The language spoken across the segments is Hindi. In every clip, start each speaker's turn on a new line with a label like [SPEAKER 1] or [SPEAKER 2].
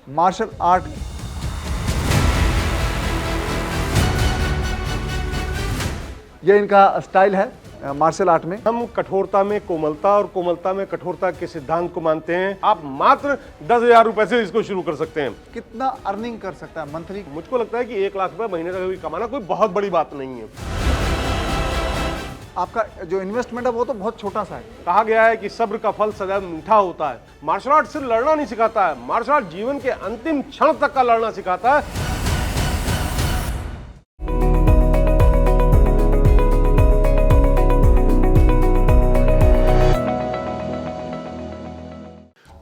[SPEAKER 1] मार्शल आर्ट ये इनका स्टाइल है मार्शल आर्ट में।
[SPEAKER 2] हम कठोरता में कोमलता और कोमलता में कठोरता के सिद्धांत को मानते हैं। आप मात्र 10,000 रुपए से इसको शुरू कर सकते हैं।
[SPEAKER 1] कितना अर्निंग कर सकता है मंथली?
[SPEAKER 2] मुझको लगता है कि 1 लाख रुपए महीने का कमाना कोई बहुत बड़ी बात नहीं है।
[SPEAKER 1] आपका जो इन्वेस्टमेंट है वो तो बहुत छोटा सा है।
[SPEAKER 2] कहा गया है कि सब्र का फल सदैव मीठा होता है। मार्शल आर्ट सिर्फ लड़ना नहीं सिखाता है, मार्शल आर्ट जीवन के अंतिम क्षण तक का लड़ना सिखाता है।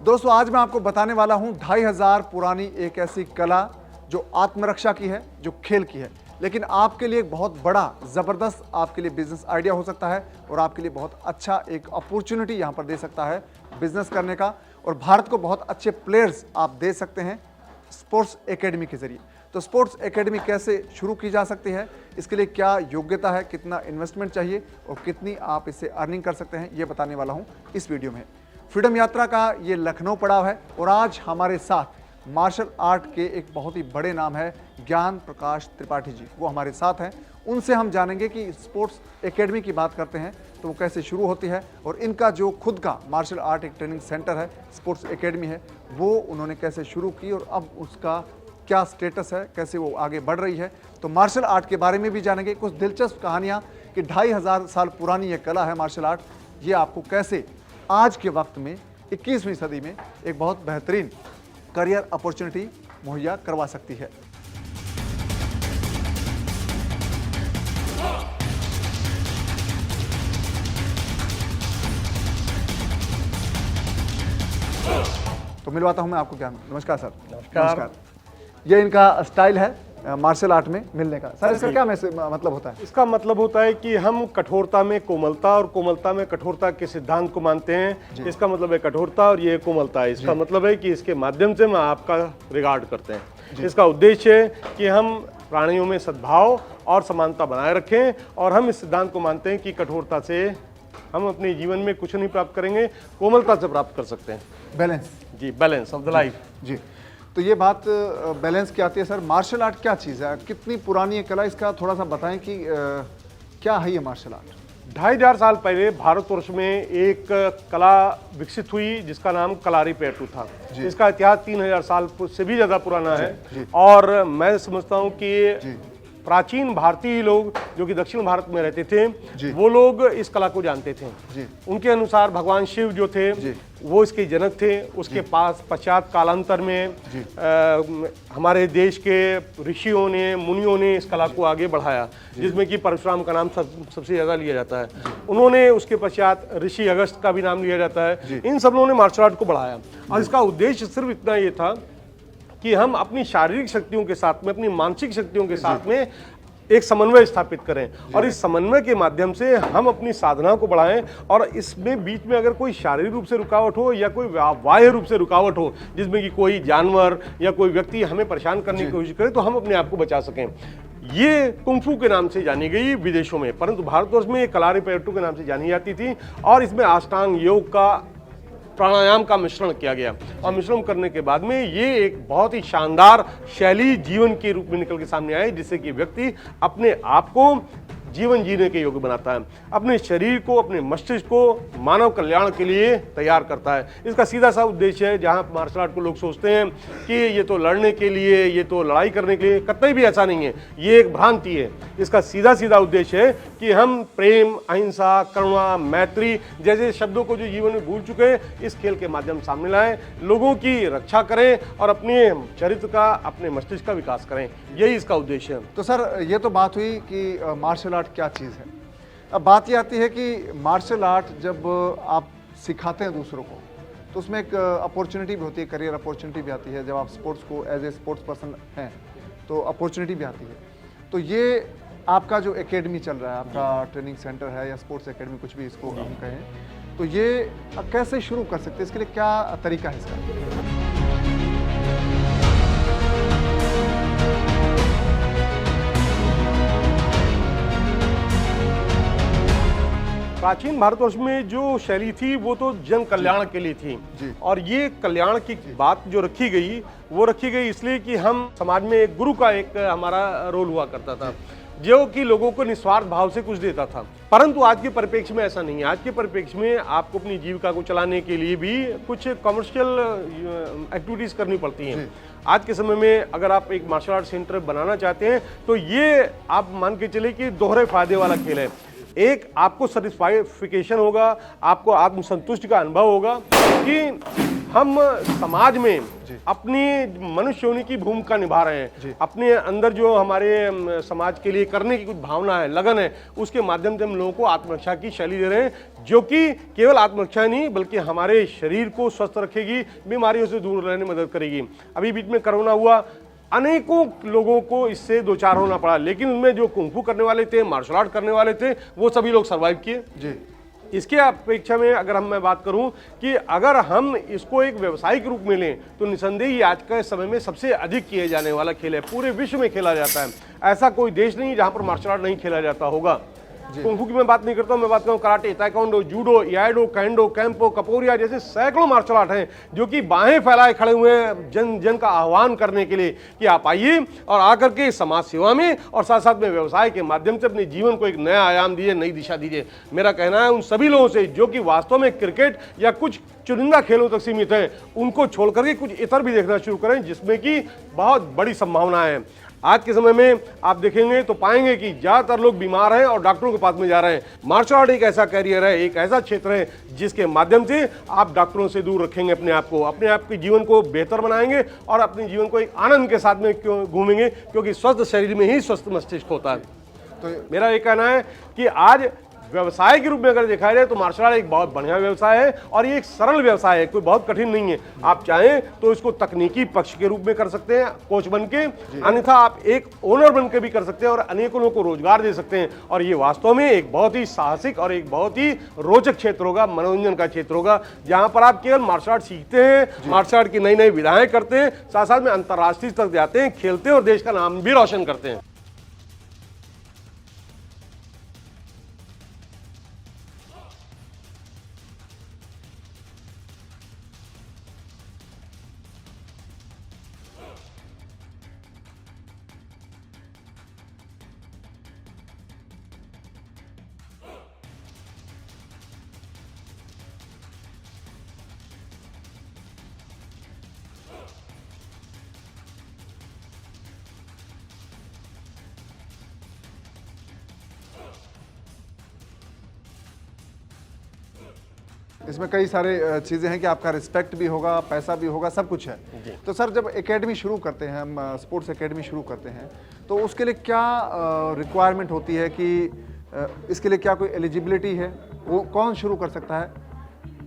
[SPEAKER 1] दोस्तों आज मैं आपको बताने वाला हूं 2500 पुरानी एक ऐसी कला जो आत्मरक्षा की है, जो खेल की है, लेकिन आपके लिए एक बहुत बड़ा जबरदस्त आपके लिए बिजनेस आइडिया हो सकता है और आपके लिए बहुत अच्छा एक अपॉर्चुनिटी यहां पर दे सकता है बिजनेस करने का। और भारत को बहुत अच्छे प्लेयर्स आप दे सकते हैं स्पोर्ट्स एकेडमी के जरिए। तो स्पोर्ट्स एकेडमी कैसे शुरू की जा सकती है, इसके लिए क्या योग्यता है, कितना इन्वेस्टमेंट चाहिए और कितनी आप इससे अर्निंग कर सकते हैं, ये बताने वाला हूं इस वीडियो में। फ्रीडम यात्रा का ये लखनऊ पड़ाव है और आज हमारे साथ मार्शल आर्ट के एक बहुत ही बड़े नाम है ज्ञान प्रकाश त्रिपाठी जी, वो हमारे साथ हैं। उनसे हम जानेंगे कि स्पोर्ट्स एकेडमी की बात करते हैं तो वो कैसे शुरू होती है और इनका जो खुद का मार्शल आर्ट एक ट्रेनिंग सेंटर है, स्पोर्ट्स एकेडमी है, वो उन्होंने कैसे शुरू की और अब उसका क्या स्टेटस है, कैसे वो आगे बढ़ रही है। तो मार्शल आर्ट के बारे में भी जानेंगे, कुछ दिलचस्प कहानियाँ कि 2500 साल पुरानी ये कला है मार्शल आर्ट, ये आपको कैसे आज के वक्त में 21वीं सदी में एक बहुत बेहतरीन करियर अपॉर्चुनिटी मुहैया करवा सकती है। तो मिलवाता हूं मैं आपको ज्ञान। नमस्कार सर।
[SPEAKER 2] नमस्कार।
[SPEAKER 1] ये इनका स्टाइल है मार्शल आर्ट में मिलने का। सर इसका क्या मतलब होता है?
[SPEAKER 2] इसका मतलब होता है कि हम कठोरता में कोमलता और कोमलता में कठोरता के सिद्धांत को मानते हैं। इसका मतलब है कठोरता और ये कोमलता है। इसका मतलब है कि इसके माध्यम से हम आपका रिगार्ड करते हैं। इसका उद्देश्य है कि हम प्राणियों में सद्भाव और समानता बनाए रखें और हम इस सिद्धांत को मानते हैं कि कठोरता से हम अपने जीवन में कुछ नहीं प्राप्त करेंगे, कोमलता से प्राप्त कर सकते हैं।
[SPEAKER 1] बैलेंस।
[SPEAKER 2] जी, बैलेंस ऑफ द लाइफ।
[SPEAKER 1] जी, तो ये बात बैलेंस की आती है। सर मार्शल आर्ट क्या चीज़ है, कितनी पुरानी है कला, इसका थोड़ा सा बताएं कि क्या है ये मार्शल आर्ट?
[SPEAKER 2] 2500 साल पहले भारतवर्ष में एक कला विकसित हुई जिसका नाम कलारीपयट्टू था। इसका इतिहास 3000 साल से भी ज्यादा पुराना है। और मैं समझता हूँ कि प्राचीन भारतीय लोग जो कि दक्षिण भारत में रहते थे, वो लोग इस कला को जानते थे। उनके अनुसार भगवान शिव जो थे वो इसके जनक थे। उसके पास पश्चात कालांतर में हमारे देश के ऋषियों ने, मुनियों ने इस कला को आगे बढ़ाया, जिसमें कि परशुराम का नाम सबसे ज़्यादा लिया जाता है। उन्होंने उसके पश्चात ऋषि अगस्त का भी नाम लिया जाता है। इन सब लोगों ने मार्शल आर्ट को बढ़ाया और इसका उद्देश्य सिर्फ इतना ये था कि हम अपनी शारीरिक शक्तियों के साथ में, अपनी मानसिक शक्तियों के साथ में एक समन्वय स्थापित करें और इस समन्वय के माध्यम से हम अपनी साधना को बढ़ाएं। और इसमें बीच में अगर कोई शारीरिक रूप से रुकावट हो या कोई बाह्य रूप से रुकावट हो, जिसमें कि कोई जानवर या कोई व्यक्ति हमें परेशान करने की कोशिश करे, तो हम अपने आप को बचा सकें। ये कुंफू के नाम से जानी गई विदेशों में, परंतु भारतवर्ष में कलारीपयट्टू के नाम से जानी जाती थी। और इसमें अष्टांग योग का, प्राणायाम का मिश्रण किया गया और मिश्रण करने के बाद में ये एक बहुत ही शानदार शैली जीवन के रूप में निकल के सामने आई, जिससे कि व्यक्ति अपने आप को जीवन जीने के योग्य बनाता है, अपने शरीर को, अपने मस्तिष्क को मानव कल्याण के लिए तैयार करता है। इसका सीधा सा उद्देश्य है, जहां मार्शल आर्ट को लोग सोचते हैं कि ये तो लड़ने के लिए, ये तो लड़ाई करने के लिए, कतई भी ऐसा नहीं है। ये एक भ्रांति है। इसका सीधा सीधा उद्देश्य है कि हम प्रेम, अहिंसा, करुणा, मैत्री जैसे शब्दों को जो जीवन में भूल चुके हैं, इस खेल के माध्यम सामने लाएं, लोगों की रक्षा करें और अपने चरित्र का, अपने मस्तिष्क का विकास करें। यही इसका उद्देश्य है।
[SPEAKER 1] तो सर ये तो बात हुई कि मार्शल आर्ट क्या चीज़ है। अब बात ये आती है कि मार्शल आर्ट जब आप सिखाते हैं दूसरों को, तो उसमें एक अपॉर्चुनिटी भी होती है, करियर अपॉर्चुनिटी भी आती है। जब आप स्पोर्ट्स को एज ए स्पोर्ट्स पर्सन हैं तो अपॉर्चुनिटी भी आती है। तो ये आपका जो एकेडमी चल रहा है, आपका ट्रेनिंग सेंटर है या स्पोर्ट्स एकेडमी, कुछ भी इसको हम कहें, तो ये कैसे शुरू कर सकते हैं, इसके लिए क्या तरीका है इसका?
[SPEAKER 2] प्राचीन भारतवर्ष में जो शैली थी वो तो जन कल्याण के लिए थी। और ये कल्याण की बात जो रखी गई वो रखी गई इसलिए कि हम समाज में एक गुरु का एक हमारा रोल हुआ करता था, जो कि लोगों को निस्वार्थ भाव से कुछ देता था। परंतु आज के परिप्रेक्ष्य में ऐसा नहीं है। आज के परिप्रेक्ष्य में आपको अपनी जीविका को चलाने के लिए भी कुछ कमर्शियल एक्टिविटीज करनी पड़ती हैं। आज के समय में अगर आप एक मार्शल आर्ट सेंटर बनाना चाहते हैं तो ये आप मान के चले कि दोहरे फायदे वाला खेल है। एक, आपको सेटिस्फाइफिकेशन होगा, आपको आत्मसंतुष्टि का अनुभव होगा कि हम समाज में अपनी मनुष्य होने की भूमिका निभा रहे हैं। अपने अंदर जो हमारे समाज के लिए करने की कुछ भावना है, लगन है, उसके माध्यम से हम लोगों को आत्मरक्षा की शैली दे रहे हैं, जो कि केवल आत्मरक्षा नहीं बल्कि हमारे शरीर को स्वस्थ रखेगी, बीमारियों से दूर रहने में मदद करेगी। अभी बीच में कोरोना हुआ, अनेकों लोगों को इससे दो चार होना पड़ा, लेकिन उनमें जो कुंफू करने वाले थे, मार्शल आर्ट करने वाले थे, वो सभी लोग सर्वाइव किए जी। इसके अपेक्षा में अगर मैं बात करूं कि अगर हम इसको एक व्यावसायिक रूप में लें तो निसंदेह ही आज के समय में सबसे अधिक किए जाने वाला खेल है। पूरे विश्व में खेला जाता है, ऐसा कोई देश नहीं जहां पर मार्शल आर्ट नहीं खेला जाता होगा। कुंफू की मैं बात नहीं करता हूं, मैं बात करूं कराटे, ताइक्वांडो, जूडो, याइडो, कैंडो, कैंपो, कपोरिया जैसे सैकड़ों मार्शल आर्ट हैं जो कि बाहें फैलाए खड़े हुए हैं जन जन का आह्वान करने के लिए कि आप आइए और आकर के समाज सेवा में और साथ साथ में व्यवसाय के माध्यम से अपने जीवन को एक नया आयाम दीजिए, नई दिशा दीजिए। मेरा कहना है उन सभी लोगों से जो कि वास्तव में क्रिकेट या कुछ चुनिंदा खेलों तक सीमित है, उनको छोड़ करके कुछ इतर भी देखना शुरू करें जिसमें कि बहुत बड़ी संभावना है। आज के समय में आप देखेंगे तो पाएंगे कि ज्यादातर लोग बीमार हैं और डॉक्टरों के पास में जा रहे हैं। मार्शल आर्ट एक ऐसा कैरियर है, एक ऐसा क्षेत्र है जिसके माध्यम से आप डॉक्टरों से दूर रखेंगे अपने आप के जीवन को बेहतर बनाएंगे और अपने जीवन को एक आनंद के साथ में क्यों घूमेंगे, क्योंकि स्वस्थ शरीर में ही स्वस्थ मस्तिष्क होता है। तो मेरा ये कहना है कि आज व्यवसाय के रूप में अगर देखा जाए तो मार्शल आर्ट एक बहुत बढ़िया व्यवसाय है और ये एक सरल व्यवसाय है, कोई बहुत कठिन नहीं है। आप चाहें तो इसको तकनीकी पक्ष के रूप में कर सकते हैं कोच बन के, अन्यथा आप एक ओनर बन के भी कर सकते हैं और अनेकों लोगों को रोजगार दे सकते हैं। और ये वास्तव में एक बहुत ही साहसिक और एक बहुत ही रोचक क्षेत्र होगा, मनोरंजन का क्षेत्र होगा, जहां पर आप केवल मार्शल आर्ट सीखते हैं, मार्शल आर्ट की नई नई विधाएं करते हैं, साथ साथ में अंतर्राष्ट्रीय स्तर जाते हैं, खेलते हैं और देश का नाम भी रोशन करते हैं।
[SPEAKER 1] इसमें कई सारे चीज़ें हैं कि आपका रिस्पेक्ट भी होगा, पैसा भी होगा, सब कुछ है। तो सर जब एकेडमी शुरू करते हैं, हम स्पोर्ट्स एकेडमी शुरू करते हैं, तो उसके लिए क्या रिक्वायरमेंट होती है कि इसके लिए क्या कोई एलिजिबिलिटी है, वो कौन शुरू कर सकता है,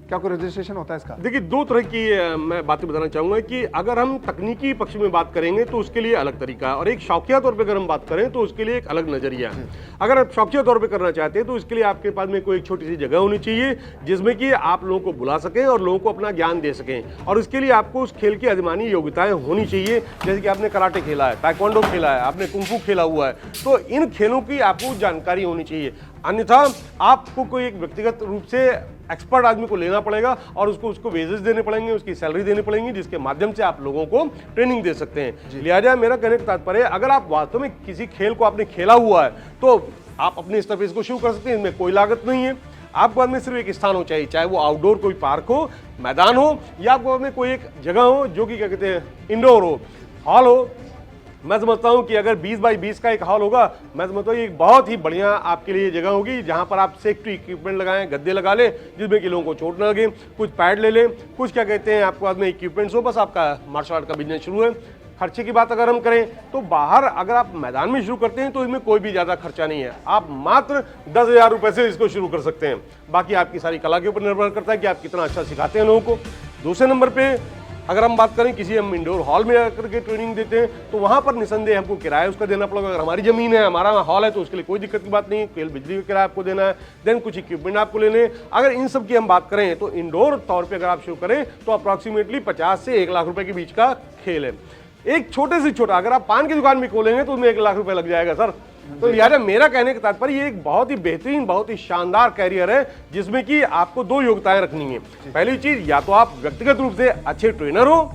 [SPEAKER 1] क्या कोई रजिस्ट्रेशन होता है इसका?
[SPEAKER 2] देखिए, दो तरह की मैं बातें बताना चाहूंगा कि अगर हम तकनीकी पक्ष में बात करेंगे तो उसके लिए अलग तरीका है और एक शौकिया तौर पे अगर हम बात करें तो उसके लिए एक अलग नजरिया है। अगर आप शौकिया तौर पे करना चाहते हैं तो इसके लिए आपके पास में कोई एक छोटी सी जगह होनी चाहिए जिसमें कि आप लोगों को बुला सकें और लोगों को अपना ज्ञान दे सकें, और इसके लिए आपको उस खेल की अधिमानी योग्यताएं होनी चाहिए। जैसे कि आपने कराटे खेला है, ताइक्वांडो खेला है, आपने कुंफू खेला हुआ है, तो इन खेलों की आपको जानकारी होनी चाहिए। अन्यथा आपको कोई एक व्यक्तिगत रूप से एक्सपर्ट आदमी को लेना पड़ेगा और उसको वेजेस देने पड़ेंगे, उसकी सैलरी देनी पड़ेगी, जिसके माध्यम से आप लोगों को ट्रेनिंग दे सकते हैं। लिहाजा मेरा कहने का तात्पर्य, अगर आप वास्तव में किसी खेल को आपने खेला हुआ है तो आप अपने स्तर पे इसको शुरू कर सकते हैं, इसमें कोई लागत नहीं है। आपको अपने सिर्फ एक स्थान हो चाहिए, चाहे वो आउटडोर कोई पार्क हो, मैदान हो, या आपको अपने कोई एक जगह हो जो कि क्या कहते हैं इंडोर हो, हॉल हो। मैं समझता हूं कि अगर 20 बाई 20 का एक हॉल होगा, मैं समझता हूं एक बहुत ही बढ़िया आपके लिए जगह होगी जहां पर आप सेफ्टी इक्विपमेंट लगाएं, गद्दे लगा लें जिसमें कि लोगों को चोट न लगे, कुछ पैड ले लें, कुछ क्या कहते हैं आपको बाद में इक्विपमेंट्स हो, बस आपका मार्शल आर्ट का बिजनेस शुरू है। खर्चे की बात अगर हम करें तो बाहर अगर आप मैदान में शुरू करते हैं तो इसमें कोई भी ज़्यादा खर्चा नहीं है, आप मात्र 10,000 रुपये से इसको शुरू कर सकते हैं। बाकी आपकी सारी कला के ऊपर निर्भर करता है कि आप कितना अच्छा सिखाते हैं लोगों को। दूसरे नंबर पे अगर हम बात करें किसी हम इंडोर हॉल में आकर के ट्रेनिंग देते हैं तो वहाँ पर निसंदेह हमको किराया उसका देना पड़ेगा। अगर हमारी ज़मीन है, हमारा हॉल है, तो उसके लिए कोई दिक्कत की बात नहीं, केवल बिजली का किराया आपको देना है, देन कुछ इक्विपमेंट आपको लेने। अगर इन सब की हम बात करें तो इंडोर तौर पर अगर आप शुरू करें तो अप्रॉक्सीमेटली 50 से 1 लाख रुपये के बीच का खेल है। एक छोटे से छोटा अगर आप पान की दुकान भी खोलेंगे तो उसमें 1 लाख रुपए लग जाएगा सर। तो लिहाजा मेरा कहने का तात्पर्य ये एक बहुत ही बेहतरीन, बहुत ही शानदार कैरियर है जिसमें कि आपको 2 योग्यताएं रखनी है। पहली चीज, या तो आप व्यक्तिगत रूप से अच्छे ट्रेनर हो,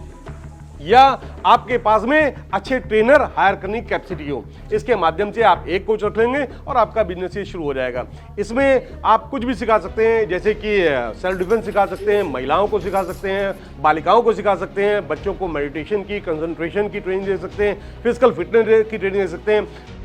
[SPEAKER 2] या आपके पास में अच्छे ट्रेनर हायर करने की कैपेसिटी हो। इसके माध्यम से आप एक कोच रख लेंगे और आपका बिजनेस ही शुरू हो जाएगा। इसमें आप कुछ भी सिखा सकते हैं, जैसे कि सेल्फ डिफेंस सिखा सकते हैं, महिलाओं को सिखा सकते हैं, बालिकाओं को सिखा सकते हैं, बच्चों को मेडिटेशन की, कंसंट्रेशन की ट्रेनिंग दे सकते हैं, फिजिकल फिटनेस की ट्रेनिंग दे सकते हैं।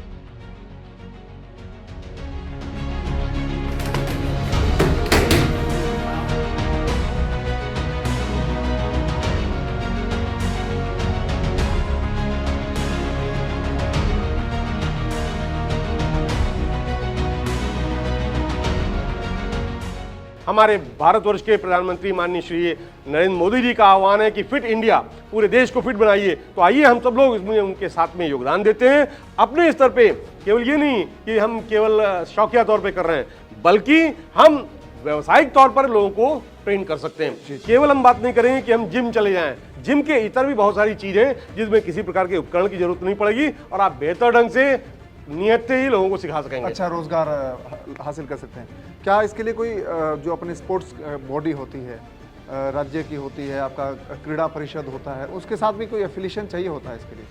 [SPEAKER 2] हमारे भारतवर्ष के प्रधानमंत्री माननीय श्री नरेंद्र मोदी जी का आह्वान है कि फिट इंडिया, पूरे देश को फिट बनाइए। तो आइए हम सब लोग इसमें उनके साथ में योगदान देते हैं। अपने स्तर पे केवल ये नहीं कि हम केवल शौकिया तौर पे कर रहे हैं, बल्कि हम व्यवसायिक तौर पर लोगों को ट्रेन कर सकते हैं। केवल हम बात नहीं करेंगे कि हम जिम चले जाएं, जिम के इतर भी बहुत सारी चीजें जिसमें किसी प्रकार के उपकरण की जरूरत नहीं पड़ेगी और आप बेहतर ढंग से नियत से ही लोगों को सिखा सकेंगे।
[SPEAKER 1] अच्छा रोजगार हासिल कर सकते हैं। क्या इसके लिए कोई जो अपनी स्पोर्ट्स बॉडी होती है, राज्य की होती है, आपका क्रीड़ा परिषद होता है, उसके साथ भी कोई एफिलिएशन चाहिए होता है इसके लिए?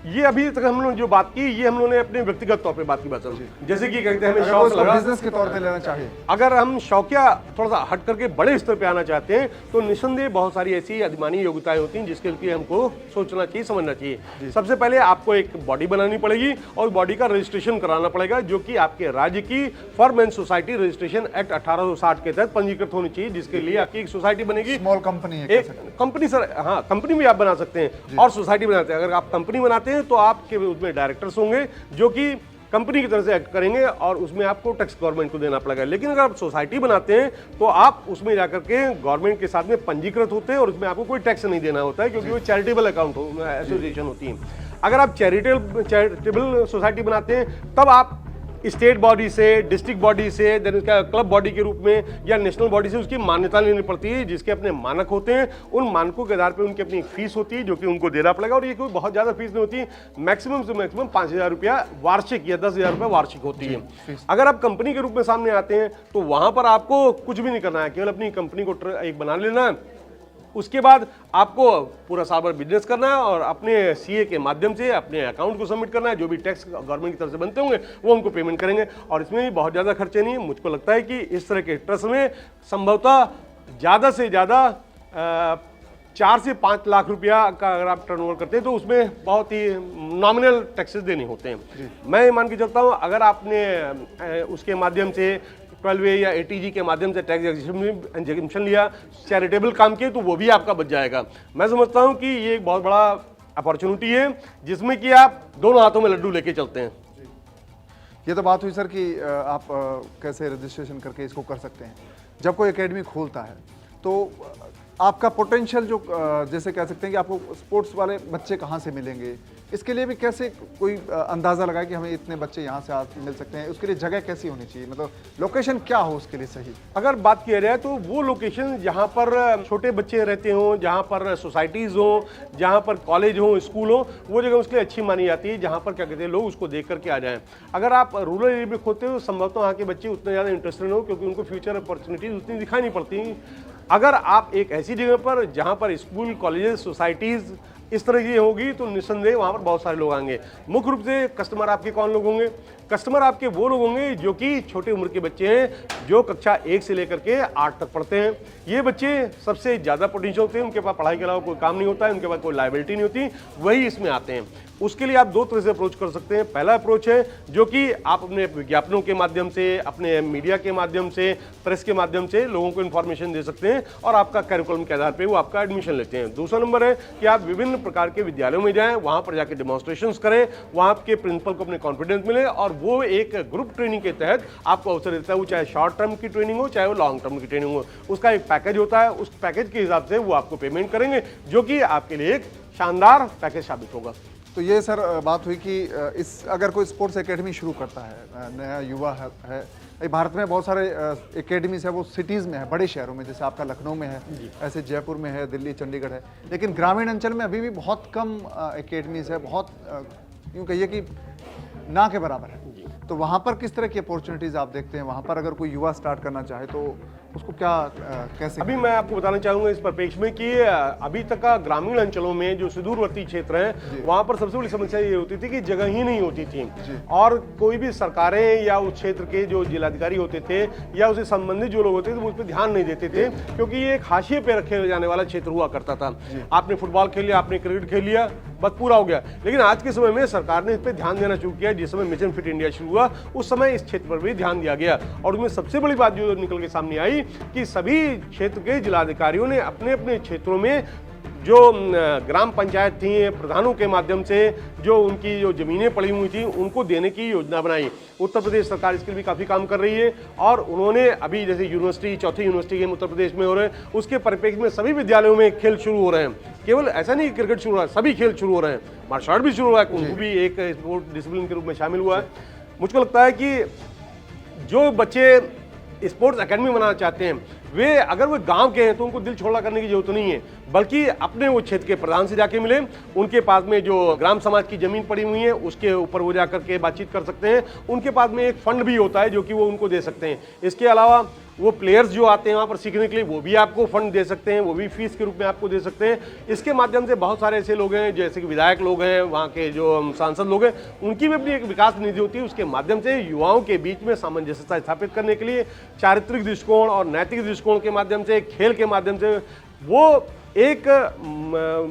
[SPEAKER 2] ये अभी तक हम लोग जो बात की, ये हम लोगों ने अपने व्यक्तिगत तौर पे बात की बात करी। जैसे कि कहते हैं हमें शौक लगा,
[SPEAKER 1] बिजनेस के तौर पे लेना चाहिए।
[SPEAKER 2] अगर हम शौकिया थोड़ा सा हट करके बड़े स्तर पे आना चाहते हैं तो निस्संदेह बहुत सारी ऐसी अधिमानी योग्यताएं होती हैं जिसके लिए हमको सोचना चाहिए, समझना चाहिए। सबसे पहले आपको एक बॉडी बनानी पड़ेगी और बॉडी का रजिस्ट्रेशन कराना पड़ेगा, जो कि आपके राज्य की firm and society registration act 1860 के तहत पंजीकृत होनी चाहिए, जिसके लिए आपकी एक सोसाइटी बनेगी।
[SPEAKER 1] स्मॉल कंपनी है,
[SPEAKER 2] एक कंपनी सर, हाँ कंपनी भी आप बना सकते हैं और सोसाइटी बनाते हैं। अगर आप कंपनी बनाते हैं तो आपके उसमें डायरेक्टर्स होंगे जो कि कंपनी की तरफ से एक्ट करेंगे और उसमें आपको टैक्स गवर्नमेंट को देना पड़ेगा। लेकिन अगर आप सोसाइटी बनाते हैं तो आप उसमें जाकर के गवर्नमेंट के साथ में पंजीकृत होते हैं और उसमें आपको कोई टैक्स नहीं देना होता है, क्योंकि वो चैरिटेबल अकाउंट एसोसिएशन होती है। अगर आप चैरिटेबल सोसाइटी बनाते हैं तब आप स्टेट बॉडी से, डिस्ट्रिक्ट बॉडी से, देन उसका क्लब बॉडी के रूप में या नेशनल बॉडी से उसकी मान्यता लेनी पड़ती है, जिसके अपने मानक होते हैं। उन मानकों के आधार पे उनकी अपनी एक फीस होती है जो कि उनको देना पड़ेगा, और ये कोई बहुत ज़्यादा फीस नहीं होती, मैक्सिमम से मैक्सिमम 5,000 रुपया वार्षिक या 10,000 रुपया वार्षिक होती है। अगर आप कंपनी के रूप में सामने आते हैं तो वहां पर आपको कुछ भी नहीं करना है, केवल अपनी कंपनी को एक बना लेना है। उसके बाद आपको पूरा साल भर बिजनेस करना है और अपने सीए के माध्यम से अपने अकाउंट को सबमिट करना है। जो भी टैक्स गवर्नमेंट की तरफ से बनते होंगे वो उनको पेमेंट करेंगे, और इसमें भी बहुत ज़्यादा खर्चे नहीं है। मुझको लगता है कि इस तरह के ट्रस्ट में संभवतः ज़्यादा से ज़्यादा 4 से 5 लाख रुपया का अगर आप टर्नओवर करते हैं तो उसमें बहुत ही नॉमिनल टैक्सेस देने होते हैं। मैं मान के चलता हूँ अगर आपने उसके माध्यम से 12A या ATG के माध्यम से टैक्स एग्जेम्पशन लिया, चैरिटेबल काम किए, तो वो भी आपका बच जाएगा। मैं समझता हूँ कि ये एक बहुत बड़ा अपॉर्चुनिटी है जिसमें कि आप दोनों हाथों में लड्डू लेके चलते हैं।
[SPEAKER 1] ये तो बात हुई सर कि आप कैसे रजिस्ट्रेशन करके इसको कर सकते हैं। जब कोई एकेडमी खोलता है तो आपका पोटेंशियल जो जैसे कह सकते हैं कि आपको स्पोर्ट्स वाले बच्चे कहाँ से मिलेंगे, इसके लिए भी कैसे कोई अंदाज़ा लगाए कि हमें इतने बच्चे यहाँ से मिल सकते हैं, उसके लिए जगह कैसी होनी चाहिए, मतलब लोकेशन क्या हो उसके लिए सही?
[SPEAKER 2] अगर बात किया जाए तो वो लोकेशन जहाँ पर छोटे बच्चे रहते हों, जहाँ पर सोसाइटीज़ हों, जहाँ पर कॉलेज हो, स्कूल हो, वो जगह उसके लिए अच्छी मानी जाती है, जहाँ पर क्या कहते हैं लोग उसको देख करके आ जाएं। अगर आप रूरल एरिया में खोते हो संभवतः वहाँ के बच्चे उतने ज़्यादा इंटरेस्टेड हो, क्योंकि उनको फ्यूचर अपॉर्चुनिटीज उतनी दिखाई नहीं पड़ती। अगर आप एक ऐसी जगह पर जहाँ पर स्कूल, कॉलेजेस, सोसाइटीज़ इस तरह की होगी तो निस्संदेह वहाँ पर बहुत सारे लोग आएंगे। मुख्य रूप से कस्टमर आपके कौन लोग होंगे? कस्टमर आपके वो लोग होंगे जो कि छोटे उम्र के बच्चे हैं, जो कक्षा 1 से लेकर के 8 तक पढ़ते हैं। ये बच्चे सबसे ज़्यादा पोटेंशियल होते हैं, उनके पास पढ़ाई के अलावा कोई काम नहीं होता है, उनके पास कोई लायबिलिटी नहीं होती, वही इसमें आते हैं। उसके लिए आप 2 तरह से अप्रोच कर सकते हैं। पहला अप्रोच है जो कि आप अपने विज्ञापनों के माध्यम से, अपने मीडिया के माध्यम से, प्रेस के माध्यम से लोगों को इन्फॉर्मेशन दे सकते हैं और आपका करिकुलम के आधार पर वो आपका एडमिशन लेते हैं। दूसरा नंबर है कि आप विभिन्न प्रकार के विद्यालयों में जाएं, वहाँ पर जाकर डेमोन्स्ट्रेशंस करें, वहाँ के प्रिंसिपल को अपने कॉन्फिडेंस मिले और वो एक ग्रुप ट्रेनिंग के तहत आपको अवसर देता है। वो चाहे शॉर्ट टर्म की ट्रेनिंग हो, चाहे वो लॉन्ग टर्म की ट्रेनिंग हो, उसका एक पैकेज होता है। उस पैकेज के हिसाब से वो आपको पेमेंट करेंगे, जो कि आपके लिए एक शानदार पैकेज साबित होगा।
[SPEAKER 1] तो ये सर बात हुई कि इस अगर कोई स्पोर्ट्स एकेडमी शुरू करता है, नया युवा है, भारत में बहुत सारे एकेडमीज है, वो सिटीज़ में है, बड़े शहरों में, जैसे आपका लखनऊ में है, ऐसे जयपुर में है, दिल्ली, चंडीगढ़ है, लेकिन ग्रामीण अंचल में अभी भी बहुत कम एकेडमीज है, बहुत यूँ कहिए कि ना के बराबर है। तो वहाँ पर किस तरह की अपॉर्चुनिटीज़ आप देखते हैं? वहाँ पर अगर कोई युवा स्टार्ट करना चाहे तो उसको क्या कैसे?
[SPEAKER 2] अभी मैं आपको बताना चाहूंगा इस परिप्रेक्ष्य में कि अभी तक का ग्रामीण अंचलों में जो सुदूरवर्ती क्षेत्र हैं वहां पर सबसे बड़ी समस्या ये होती थी कि जगह ही नहीं होती थी और कोई भी सरकारें या उस क्षेत्र के जो जिलाधिकारी होते थे या उससे संबंधित जो लोग होते थे वो उस पर ध्यान नहीं देते थे, क्योंकि ये एक हाशिए पे रखे जाने वाला क्षेत्र हुआ करता था। आपने फुटबॉल खेल लिया, आपने क्रिकेट खेल लिया, बस पूरा हो गया। लेकिन आज के समय में सरकार ने इस पर ध्यान देना शुरू किया। जिस समय मिशन फिट इंडिया शुरू हुआ उस समय इस क्षेत्र पर भी ध्यान दिया गया और उसमें सबसे बड़ी बात जो निकल के सामने आई कि सभी क्षेत्र के जिलाधिकारियों ने अपने अपने क्षेत्रों में जो ग्राम पंचायत थी, प्रधानों के माध्यम से जो उनकी जो जमीनें पड़ी हुई थी उनको देने की योजना बनाई। उत्तर प्रदेश सरकार इसके लिए भी काफ़ी काम कर रही है और उन्होंने अभी जैसे यूनिवर्सिटी, चौथी यूनिवर्सिटी गेम उत्तर प्रदेश में हो रहे हैं, उसके परिप्रेक्ष्य में सभी विद्यालयों में खेल शुरू हो रहे हैं। केवल ऐसा नहीं क्रिकेट शुरू हो रहा है, सभी खेल शुरू हो रहे हैं। मार्शल आर्ट भी शुरू हुआ है, कुंफू भी एक स्पोर्ट डिसिप्लिन के रूप में शामिल हुआ है। मुझको लगता है कि जो बच्चे स्पोर्ट्स एकेडमी बनाना चाहते हैं वे अगर वो गांव के हैं तो उनको दिल छोड़ा करने की जरूरत नहीं है, बल्कि अपने वो क्षेत्र के प्रधान से जाके मिले। उनके पास में जो ग्राम समाज की जमीन पड़ी हुई है उसके ऊपर वो जाकर के बातचीत कर सकते हैं। उनके पास में एक फंड भी होता है जो कि वो उनको दे सकते हैं। इसके अलावा वो प्लेयर्स जो आते हैं वहाँ पर सीखने के लिए वो भी आपको फंड दे सकते हैं, वो भी फीस के रूप में आपको दे सकते हैं। इसके माध्यम से बहुत सारे ऐसे लोग हैं जैसे कि विधायक लोग हैं, वहाँ के जो सांसद लोग हैं, उनकी भी अपनी एक विकास निधि होती है। उसके माध्यम से युवाओं के बीच में सामंजस्यता स्थापित करने के लिए चारित्रिक दृष्टिकोण और नैतिक दृष्टिकोण के माध्यम से, खेल के माध्यम से वो एक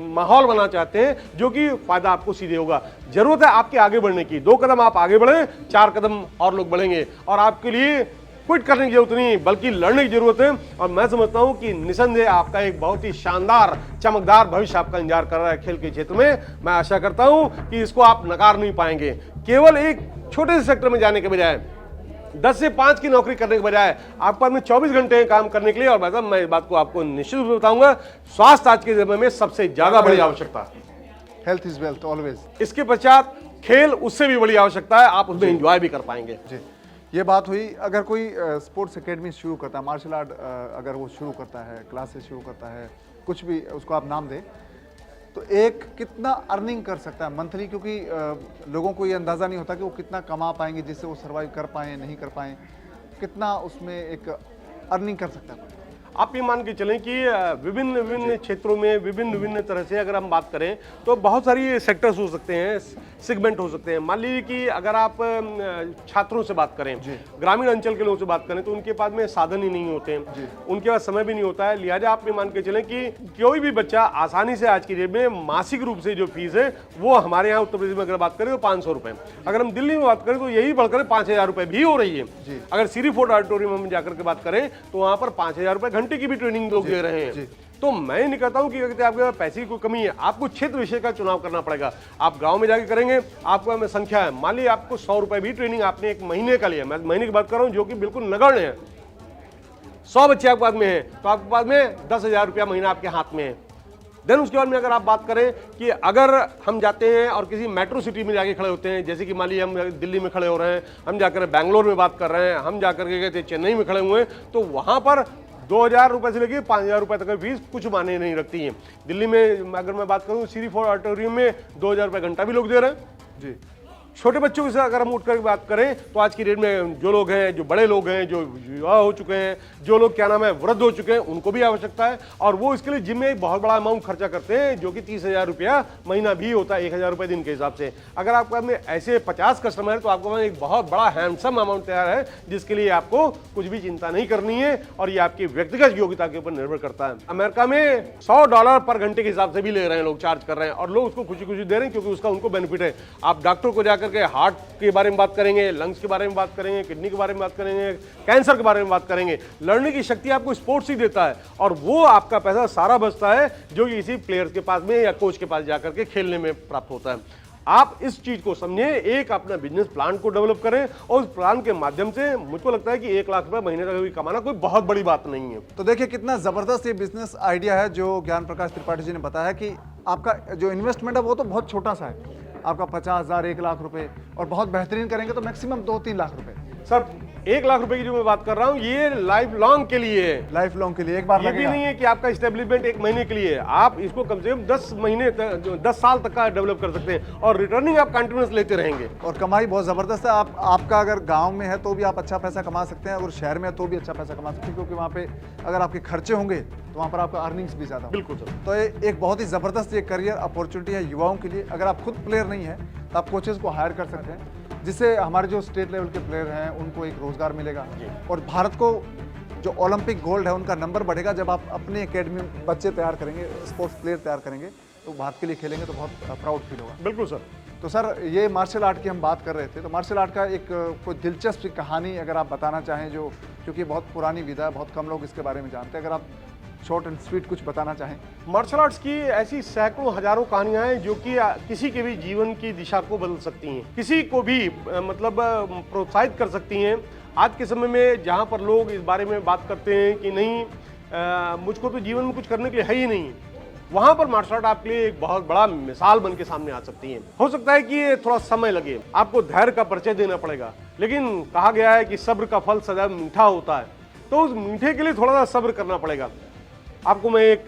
[SPEAKER 2] माहौल बनाना चाहते हैं जो कि फायदा आपको सीधे होगा। जरूरत है आपके आगे बढ़ने की। 2 कदम आप आगे बढ़ें, 4 कदम और लोग बढ़ेंगे और आपके लिए क्विट करने की जरूरत नहीं बल्कि लड़ने की जरूरत है। और मैं समझता हूं कि निसंदेह आपका एक बहुत ही शानदार चमकदार भविष्य आपका इंतजार कर रहा है खेल के क्षेत्र में। मैं आशा करता हूं कि इसको आप नकार नहीं पाएंगे। केवल एक छोटे से सेक्टर में जाने के बजाय 10 से 5 की नौकरी करने के बजाय आपके पास में 24 घंटे काम करने के लिए, और भाई मैं इस बात को आपको निश्चित रूप से बताऊंगा, स्वास्थ्य आज के समय में सबसे ज्यादा बड़ी आवश्यकता है।
[SPEAKER 1] Health is wealth always.
[SPEAKER 2] इसके पश्चात खेल उससे भी बड़ी आवश्यकता है, आप उसमें एंजॉय भी कर पाएंगे।
[SPEAKER 1] जी, ये बात हुई। अगर कोई स्पोर्ट्स एकेडमी शुरू करता है, मार्शल आर्ट अगर वो शुरू करता है, क्लासेस शुरू करता है, कुछ भी उसको आप नाम दें, तो एक कितना अर्निंग कर सकता है मंथली? क्योंकि लोगों को ये अंदाज़ा नहीं होता कि वो कितना कमा पाएंगे जिससे वो सर्वाइव कर पाएँ, नहीं कर पाएँ, कितना उसमें एक अर्निंग कर सकता है।
[SPEAKER 2] आप ये मान के चलें कि विभिन्न विभिन्न क्षेत्रों में विभिन्न तरह से अगर हम बात करें तो बहुत सारी सेक्टर्स हो सकते हैं, सेगमेंट हो सकते हैं। मान लीजिए कि अगर आप छात्रों से बात करें, ग्रामीण अंचल के लोगों से बात करें तो उनके पास में साधन ही नहीं होते हैं, उनके पास समय भी नहीं होता है। लिहाजा आप ये मान के चलें कि कोई भी बच्चा आसानी से आज की डेट में मासिक रूप से जो फीस है वो हमारे यहाँ उत्तर प्रदेश में अगर बात करें तो 500 रुपए, अगर हम दिल्ली में बात करें तो यही बढ़कर 5000 रुपए भी हो रही है। अगर सीरी फोर्ट ऑडिटोरियम में जाकर के बात करें तो वहां पर 5000 रुपए घंटे की भी ट्रेनिंग लोग दे रहे हैं। तो मैं नहीं कहता हूं कि अगर आपके पास पैसे की कोई कमी है, आपको क्षेत्र विषय का चुनाव करना पड़ेगा। आप गांव में जाके करेंगे, आपको में संख्या है, मान लीजिए आपको 100 रुपए भी ट्रेनिंग आपने 1 महीने का लिया, मैं महीने की बात कर रहा हूं जो कि बिल्कुल नगण्य है। 100 बच्चे आपके पास में है तो आपके पास में 10,000 रुपया महीना आपके हाथ में है। देन उसके बाद में अगर आप बात करें कि अगर हम जाते हैं और किसी मेट्रो सिटी में जाके खड़े होते हैं, जैसे कि मान लीजिए हम दिल्ली में खड़े हो रहे हैं, हम जाकर बेंगलोर में बात कर रहे हैं, हम जाकर के गए थे चेन्नई में खड़े हुए हैं, तो वहां पर 2000 रुपए से लेकर 5000 रुपए तक की फीस कुछ माने नहीं रखती है। दिल्ली में अगर मैं बात करूं सीरी फोर्ट ऑडिटोरियम में 2000 रुपए घंटा भी लोग दे रहे हैं जी। छोटे बच्चों से अगर हम उठकर बात करें तो आज की डेट में जो लोग हैं, जो बड़े लोग हैं, जो युवा हो चुके हैं, जो लोग क्या नाम है वृद्ध हो चुके हैं, उनको भी आवश्यकता है और वो इसके लिए जिम में एक बहुत बड़ा अमाउंट खर्चा करते हैं जो कि 30,000 रुपया महीना भी होता है, 1,000 रुपए दिन के हिसाब से। अगर आपके पास में ऐसे 50 कस्टमर है तो आपके पास एक बहुत बड़ा हैंडसम अमाउंट तैयार है जिसके लिए आपको कुछ भी चिंता नहीं करनी है और ये आपकी व्यक्तिगत योग्यता के ऊपर निर्भर करता है। अमेरिका में $100 पर घंटे के हिसाब से भी ले रहे हैं लोग, चार्ज कर रहे हैं और लोग उसको खुशी खुशी दे रहे हैं क्योंकि उसका उनको बेनिफिट है। आप डॉक्टर को जाकर के हार्ट के बारे में बात करेंगे, लंग्स के बारे में बात करेंगे, किडनी के बारे में बात करेंगे, कैंसर के बारे में बात करेंगे। लड़ने की शक्ति आपको स्पोर्ट्स ही देता है और वो आपका पैसा सारा बचता है जो कि किसी प्लेयर्स के पास में या कोच के पास जाकर के खेलने में प्राप्त होता है। आप इस चीज को समझें, एक अपना बिजनेस प्लान को डेवलप करें और उस प्लान के माध्यम से मुझको लगता है कि 1 लाख रुपए महीने तक भी कमाना कोई बहुत बड़ी बात नहीं है।
[SPEAKER 1] तो देखिए कितना जबरदस्त ये बिजनेस आइडिया है जो ज्ञान प्रकाश त्रिपाठी जी ने बताया कि आपका जो इन्वेस्टमेंट है वो तो बहुत छोटा सा है, आपका 50,000 1 लाख रुपए और बहुत बेहतरीन करेंगे तो मैक्सिमम 2-3 लाख रुपए।
[SPEAKER 2] सर 1 लाख रुपए की जो मैं बात कर रहा हूँ ये लाइफ लॉन्ग के लिए है।
[SPEAKER 1] लाइफ लॉन्ग के लिए एक बार
[SPEAKER 2] ये भी
[SPEAKER 1] लगेगा।
[SPEAKER 2] नहीं है कि आपका स्टेब्लिशमेंट 1 महीने के लिए है, आप इसको कम से कम 10 महीने तक 10 साल तक का डेवलप कर सकते हैं और रिटर्निंग आप कंटिन्यूस लेते रहेंगे।
[SPEAKER 1] और कमाई बहुत ज़बरदस्त है। आपका अगर गांव में है तो भी आप अच्छा पैसा कमा सकते हैं, अगर शहर में है तो भी अच्छा पैसा कमा सकते हैं, क्योंकि वहाँ पे अगर आपके खर्चे होंगे तो वहाँ पर आपका अर्निंग्स भी ज़्यादा।
[SPEAKER 2] बिल्कुल सर।
[SPEAKER 1] तो ये एक बहुत ही ज़बरदस्त ये करियर अपॉर्चुनिटी है युवाओं के लिए। अगर आप खुद प्लेयर नहीं है तो आप कोचेज़ को हायर कर सकते हैं, जिससे हमारे जो स्टेट लेवल के प्लेयर हैं उनको एक रोज़गार मिलेगा। और भारत को जो ओलंपिक गोल्ड है उनका नंबर बढ़ेगा जब आप अपने एकेडमी में बच्चे तैयार करेंगे, स्पोर्ट्स प्लेयर तैयार करेंगे, तो भारत के लिए खेलेंगे तो बहुत प्राउड फील होगा।
[SPEAKER 2] बिल्कुल सर।
[SPEAKER 1] तो सर ये मार्शल आर्ट की हम बात कर रहे थे, तो मार्शल आर्ट का एक कोई दिलचस्प कहानी अगर आप बताना चाहें, जो क्योंकि बहुत पुरानी विधा है, बहुत कम लोग इसके बारे में जानते हैं, अगर आप शॉर्ट एंड स्वीट कुछ बताना चाहें।
[SPEAKER 2] मार्शल आर्ट्स की ऐसी सैकड़ों हजारों कहानियां हैं जो कि किसी के भी जीवन की दिशा को बदल सकती हैं, किसी को भी मतलब प्रोत्साहित कर सकती हैं। आज के समय में जहां पर लोग इस बारे में बात करते हैं कि नहीं मुझको तो जीवन में कुछ करने के लिए है ही नहीं, वहां पर मार्शल आर्ट आपके लिए एक बहुत बड़ा मिसाल बन के सामने आ सकती है। हो सकता है कि थोड़ा समय लगे, आपको धैर्य का परिचय देना पड़ेगा, लेकिन कहा गया है कि सब्र का फल सदैव मीठा होता है, तो उस मीठे के लिए थोड़ा सा सब्र करना पड़ेगा। आपको मैं एक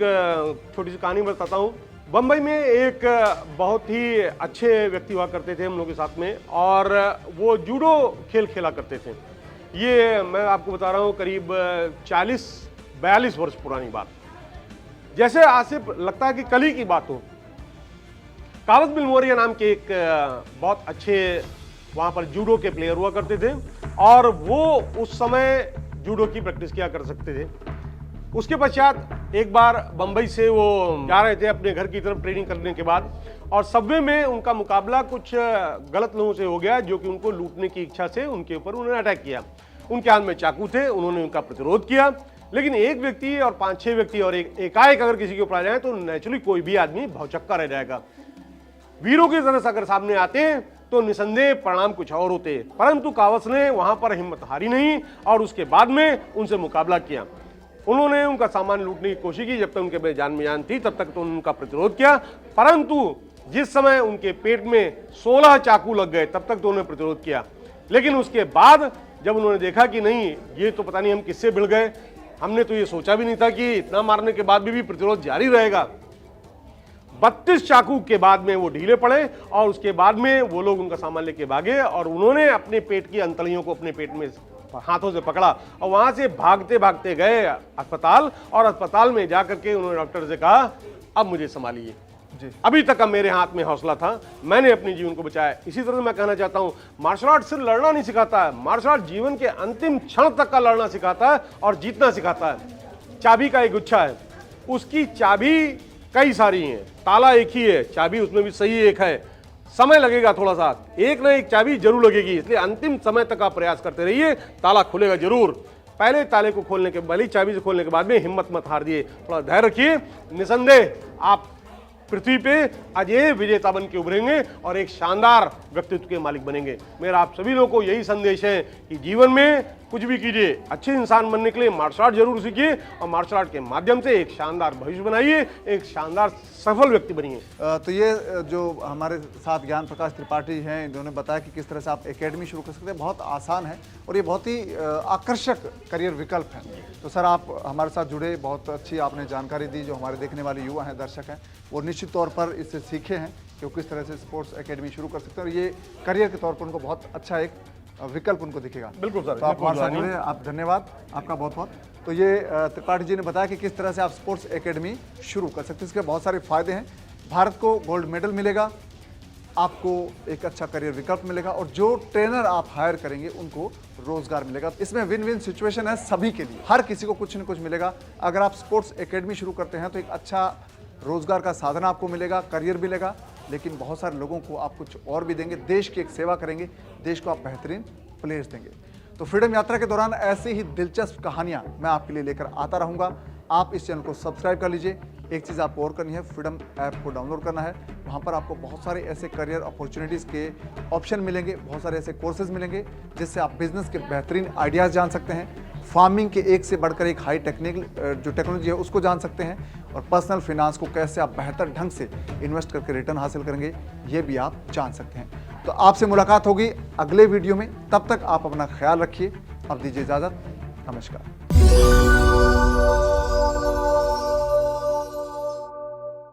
[SPEAKER 2] छोटी सी कहानी बताता हूँ। बम्बई में एक बहुत ही अच्छे व्यक्ति हुआ करते थे हम लोग के साथ में, और वो जूडो खेल खेला करते थे। ये मैं आपको बता रहा हूँ करीब 40-42 वर्ष पुरानी बात, जैसे आज से लगता है कि कल ही की बात हो। कार्लोस बिलमोरिया नाम के एक बहुत अच्छे वहाँ पर जूडो के प्लेयर हुआ करते थे, और वो उस समय जूडो की प्रैक्टिस किया कर सकते थे। उसके पश्चात एक बार बंबई से वो जा रहे थे अपने घर की तरफ ट्रेनिंग करने के बाद, और सबवे में उनका मुकाबला कुछ गलत लोगों से हो गया जो कि उनको लूटने की इच्छा से उनके ऊपर उन्होंने अटैक किया। उनके हाथ में चाकू थे, उन्होंने उनका प्रतिरोध किया, लेकिन एक व्यक्ति और 5-6 व्यक्ति और एकाएक अगर किसी के ऊपर आ जाए तो नेचुरली कोई भी आदमी भौचक्का रह जाएगा। वीरों की तरह से अगर सामने आते हैं तो निसंदेह परिणाम कुछ और होते, परंतु कावस ने वहां पर हिम्मत हारी नहीं और उसके बाद में उनसे मुकाबला किया। उन्होंने उनका सामान लूटने की कोशिश की, जब तक उनके जान में जान थी तब तक तो उनका प्रतिरोध किया, परंतु जिस समय उनके पेट में 16 चाकू लग गए तब तक तो उन्होंने प्रतिरोध किया। लेकिन उसके बाद जब उन्होंने देखा कि नहीं, ये तो पता नहीं हम किससे भिड़ गए, हमने तो ये सोचा भी नहीं था कि इतना मारने के बाद भी प्रतिरोध जारी रहेगा। 32 चाकू के बाद में वो ढीले पड़े और उसके बाद में वो लोग उनका सामान लेके भागे, और उन्होंने अपने पेट की अंतड़ियों को अपने पेट में हाथों से पकड़ा और वहां से भागते भागते गए अस्पताल, और अस्पताल में जाकर के उन्होंने डॉक्टर से कहा अब मुझे संभालिए, अभी तक अब मेरे हाथ में हौसला था, मैंने अपने जीवन को बचाया। इसी तरह मैं कहना चाहता हूं, मार्शल आर्ट सिर्फ लड़ना नहीं सिखाता है, मार्शल आर्ट जीवन के अंतिम क्षण तक का लड़ना सिखाता है और जीतना सिखाता है। चाबी का एक गुच्छा है, उसकी चाबी कई सारी हैं, ताला एक ही है, चाबी उसमें भी सही एक है, समय लगेगा थोड़ा सा, एक ना एक चाबी जरूर लगेगी, इसलिए अंतिम समय तक आप प्रयास करते रहिए, ताला खुलेगा जरूर। पहले ताले को खोलने के पहले चाबी से खोलने के बाद में हिम्मत मत हार दिए, थोड़ा धैर्य रखिए, निसंदेह आप पृथ्वी पे अजय विजेता बन के उभरेंगे और एक शानदार व्यक्तित्व के मालिक बनेंगे। मेरा आप सभी लोगों को यही संदेश है कि जीवन में कुछ भी कीजिए, अच्छे इंसान बनने के लिए मार्शल आर्ट जरूर सीखिए और मार्शल आर्ट के माध्यम से एक शानदार भविष्य बनाइए, एक शानदार सफल व्यक्ति बनिए।
[SPEAKER 1] तो ये जो हमारे साथ ज्ञान प्रकाश त्रिपाठी हैं, इन्होंने बताया कि किस तरह से आप एकेडमी शुरू कर सकते हैं, बहुत आसान है और ये बहुत ही आकर्षक करियर विकल्प है। तो सर आप हमारे साथ जुड़े, बहुत अच्छी आपने जानकारी दी, जो हमारे देखने वाले युवा हैं, दर्शक हैं, वो निश्चित तौर पर इससे सीखे हैं कि वो किस तरह से स्पोर्ट्स एकेडमी शुरू कर सकते हैं, और ये करियर के तौर पर उनको बहुत अच्छा एक विकल्प उनको दिखेगा।
[SPEAKER 2] बिल्कुल सर,
[SPEAKER 1] तो आप हमारे साथ जुड़े, आप धन्यवाद आपका बहुत बहुत। तो ये त्रिपाठी जी ने बताया कि किस तरह से आप स्पोर्ट्स एकेडमी शुरू कर सकते हैं, इसके बहुत सारे फायदे हैं। भारत को गोल्ड मेडल मिलेगा, आपको एक अच्छा करियर विकल्प मिलेगा, और जो ट्रेनर आप हायर करेंगे उनको रोजगार मिलेगा। इसमें विन विन सिचुएशन है सभी के लिए, हर किसी को कुछ न कुछ मिलेगा। अगर आप स्पोर्ट्स एकेडमी शुरू करते हैं तो एक अच्छा रोजगार का साधन आपको मिलेगा, करियर मिलेगा, लेकिन बहुत सारे लोगों को आप कुछ और भी देंगे, देश की एक सेवा करेंगे, देश को आप बेहतरीन प्लेयर्स देंगे। तो फ्रीडम यात्रा के दौरान ऐसी ही दिलचस्प कहानियां मैं आपके लिए लेकर आता रहूंगा। आप इस चैनल को सब्सक्राइब कर लीजिए। एक चीज़ आपको और करनी है, फ्रीडम ऐप को डाउनलोड करना है, वहाँ पर आपको बहुत सारे ऐसे करियर अपॉर्चुनिटीज़ के ऑप्शन मिलेंगे, बहुत सारे ऐसे कोर्सेज मिलेंगे जिससे आप बिजनेस के बेहतरीन आइडियाज़ जान सकते हैं, फार्मिंग के एक से बढ़कर एक हाई जो टेक्नोलॉजी है उसको जान सकते हैं, और पर्सनल फिनांस को कैसे आप बेहतर ढंग से इन्वेस्ट करके रिटर्न हासिल करेंगे ये भी आप जान सकते हैं। तो आपसे मुलाकात होगी अगले वीडियो में, तब तक आप अपना ख्याल रखिए। अब दीजिए इजाजत, नमस्कार।